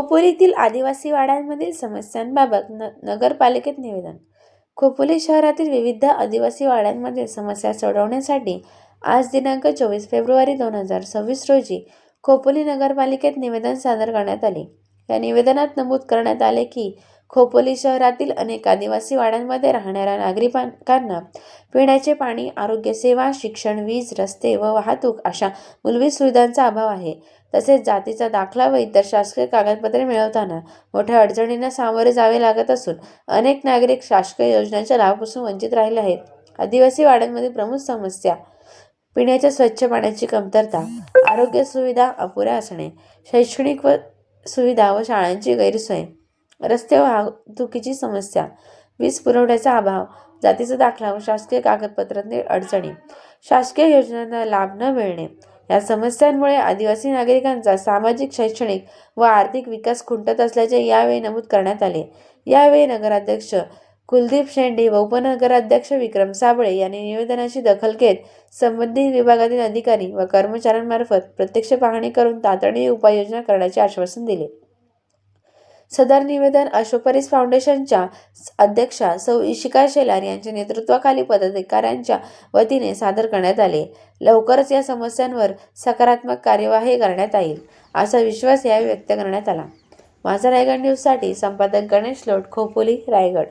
खोपोलीतील आदिवासी वाड्यांमधील समस्यांबाबत नगरपालिकेत निवेदन. खोपोली शहरातील विविध आदिवासी वाड्यांमधील समस्या सोडवण्यासाठी आज दिनांक 24 फेब्रुवारी 2026 रोजी खोपोली नगरपालिकेत निवेदन सादर करण्यात आले. या निवेदनात नमूद करण्यात आले की खोपोली शहरातील अनेक आदिवासी वाड्यांमध्ये राहणाऱ्या नागरिकांना पिण्याचे पाणी, आरोग्य सेवा, शिक्षण, वीज, रस्ते व वाहतूक अशा मूलभूत सुविधांचा अभाव आहे. तसेच जातीचा दाखला व इतर शासकीय कागदपत्रे मिळवताना मोठ्या अडचणींना सामोरे जावे लागत असून अनेक नागरिक शासकीय योजनांच्या लाभापासून वंचित राहिले आहेत. आदिवासी वाड्यांमधील प्रमुख समस्या पिण्याच्या स्वच्छ पाण्याची कमतरता, आरोग्य सुविधा अपुऱ्या असणे, शैक्षणिक सुविधा व शाळांची गैरसोय, रस्ते व वाहतुकीची समस्या, वीज पुरवठ्याचा अभाव, जातीचा दाखला व शासकीय कागदपत्रांतील अडचणी, शासकीय योजनांना लाभ न मिळणे या समस्यांमुळे आदिवासी नागरिकांचा सामाजिक, शैक्षणिक व आर्थिक विकास खुंटत असल्याचे यावेळी नमूद करण्यात आले. यावेळी नगराध्यक्ष कुलदीप शेंडे व उपनगराध्यक्ष विक्रम साबळे यांनी निवेदनाची दखल घेत संबंधित विभागातील अधिकारी व कर्मचाऱ्यांमार्फत प्रत्यक्ष पाहणी करून तातडीने उपाययोजना करण्याचे आश्वासन दिले. सदर निवेदन अशोपरिस फाउंडेशनच्या अध्यक्षा सौ इशिका शेलार यांच्या नेतृत्वाखाली पदाधिकाऱ्यांच्या वतीने सादर करण्यात आले. लवकरच या समस्यांवर सकारात्मक कार्यवाही करण्यात येईल असा विश्वास यावेळी व्यक्त करण्यात आला. माझा रायगड न्यूजसाठी संपादक गणेश लोट, खोपोली, रायगड.